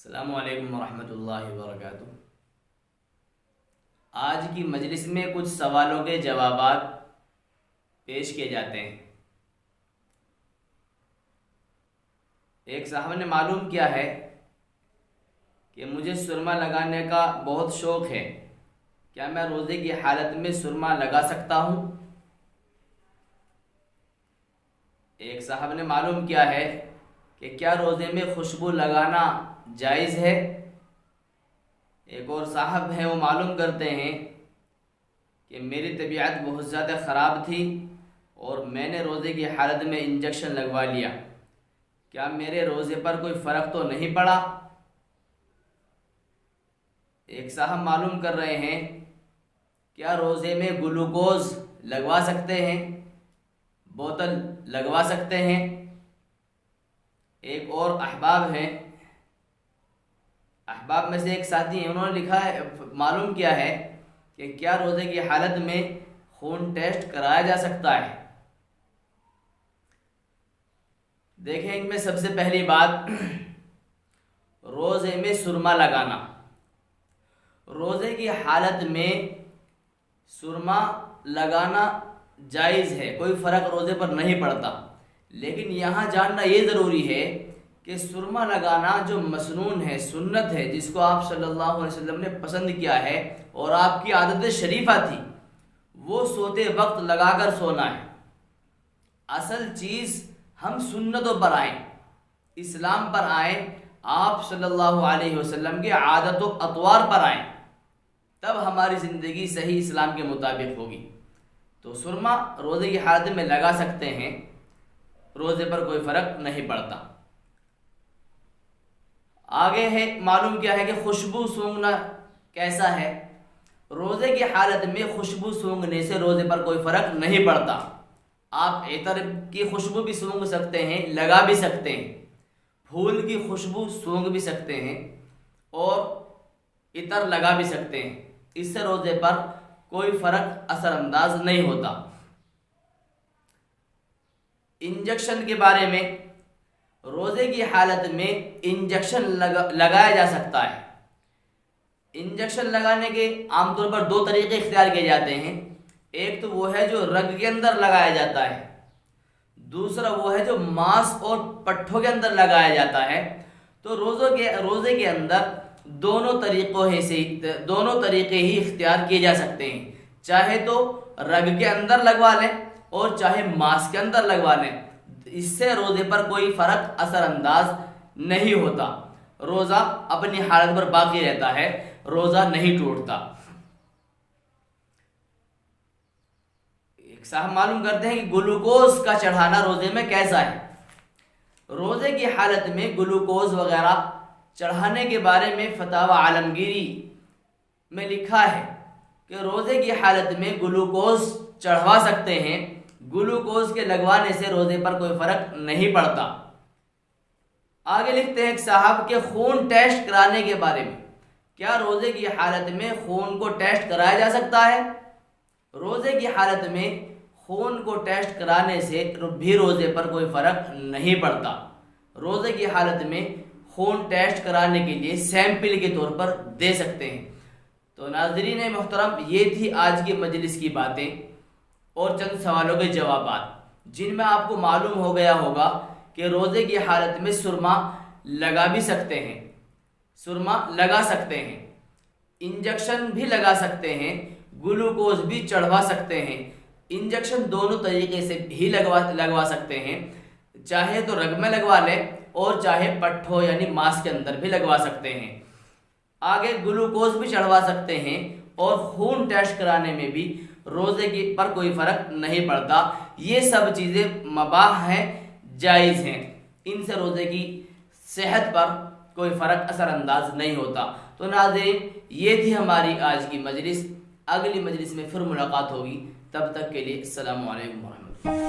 अस्सलामु अलैकुम वरहमतुल्लाहि वबरकातुहू। आज की मजलिस में कुछ सवालों के जवाबात पेश किए जाते हैं। एक साहब ने मालूम किया है कि मुझे सुरमा लगाने का बहुत शौक़ है, क्या मैं रोज़े की हालत में सुरमा लगा सकता हूँ? एक साहब ने मालूम किया है कि क्या रोज़े में खुशबू लगाना जायज़ है? एक और साहब हैं, वो मालूम करते हैं कि मेरी तबीयत बहुत ज़्यादा ख़राब थी और मैंने रोज़े की हालत में इंजेक्शन लगवा लिया, क्या मेरे रोज़े पर कोई फ़र्क तो नहीं पड़ा? एक साहब मालूम कर रहे हैं, क्या रोज़े में ग्लूकोज़ लगवा सकते हैं, बोतल लगवा सकते हैं? एक और अहबाब हैं, अहबाब में से एक साथी हैं, उन्होंने लिखा है, मालूम किया है कि क्या रोज़े की हालत में खून टेस्ट कराया जा सकता है? देखें, इनमें सबसे पहली बात, रोज़े में सुरमा लगाना। रोज़े की हालत में सुरमा लगाना जायज़ है, कोई फ़र्क रोज़े पर नहीं पड़ता। लेकिन यहाँ जानना ये ज़रूरी है कि सुरमा लगाना जो मसनून है, सुन्नत है, जिसको आप सल्लल्लाहु अलैहि वसल्लम ने पसंद किया है और आपकी आदत शरीफा थी, वो सोते वक्त लगाकर सोना है। असल चीज़ हम सुन्नतों पर आएँ, इस्लाम पर आएँ, आप सल्लल्लाहु अलैहि वसल्लम के आदत व अतवार पर आएँ, तब हमारी ज़िंदगी सही इस्लाम के मुताबिक होगी। तो सुरमा रोज़े की हालत में लगा सकते हैं, रोज़े पर कोई फ़र्क नहीं पड़ता। आगे है, मालूम किया है कि खुशबू सूंघना कैसा है। रोज़े की हालत में खुशबू सूंघने से रोज़े पर कोई फ़र्क नहीं पड़ता। आप इतर की खुशबू भी सूंघ सकते हैं, लगा भी सकते हैं, फूल की खुशबू सूंघ भी सकते हैं और इतर लगा भी सकते हैं। इससे रोज़े पर कोई फ़र्क असरअंदाज नहीं होता। इंजेक्शन के बारे में, रोज़े की हालत में इंजेक्शन लगाया जा सकता है। इंजेक्शन लगाने के आमतौर पर दो तरीके इख्तियार किए जाते हैं। एक तो वो है जो रग के अंदर लगाया जाता है, दूसरा वो है जो मांस और पट्ठों के अंदर लगाया जाता है। तो रोज़े के अंदर दोनों तरीके ही इख्तियार किए जा सकते हैं। चाहे तो रग के अंदर लगवा लें और चाहे मांस के अंदर लगवा लें, इससे रोज़े पर कोई फ़र्क असरअंदाज नहीं होता। रोज़ा अपनी हालत पर बाकी रहता है, रोज़ा नहीं टूटता। एक साहब मालूम करते हैं कि ग्लूकोज का चढ़ाना रोज़े में कैसा है। रोज़े की हालत में ग्लूकोज वगैरह चढ़ाने के बारे में फतावा आलमगीरी में लिखा है कि रोज़े की हालत में ग्लूकोज चढ़वा सकते हैं। ग्लूकोज के लगवाने से रोज़े पर कोई फ़र्क नहीं पड़ता। आगे लिखते हैं साहब के खून टेस्ट कराने के बारे में, क्या रोज़े की हालत में खून को टेस्ट कराया जा सकता है? रोज़े की हालत में खून को टेस्ट कराने से भी रोज़े पर कोई फ़र्क नहीं पड़ता। रोज़े की हालत में खून टेस्ट कराने के लिए सैंपल के तौर पर दे सकते हैं। तो नाज़रीन मोहतरम, ये थी आज की मजलिस की बातें और चंद सवालों के जवाबात, जिनमें आपको मालूम हो गया होगा कि रोज़े की हालत में सुरमा लगा भी सकते हैं, सुरमा लगा सकते हैं, इंजेक्शन भी लगा सकते हैं, ग्लूकोज भी चढ़वा सकते हैं। इंजेक्शन दोनों तरीके से ही लगवा सकते हैं, चाहे तो रग में लगवा लें और चाहे पट्ठों यानी मांस के अंदर भी लगवा सकते हैं। आगे ग्लूकोज भी चढ़वा सकते हैं और खून टेस्ट कराने में भी रोज़े की पर कोई फ़र्क नहीं पड़ता। ये सब चीज़ें मबाह हैं, जायज़ हैं, इनसे रोज़े की सेहत पर कोई फ़र्क असरअंदाज नहीं होता। तो नाज़रीन, ये थी हमारी आज की मजलिस। अगली मजलिस में फिर मुलाकात होगी, तब तक के लिए अस्सलामु अलैकुम वरहमतुल्लाह।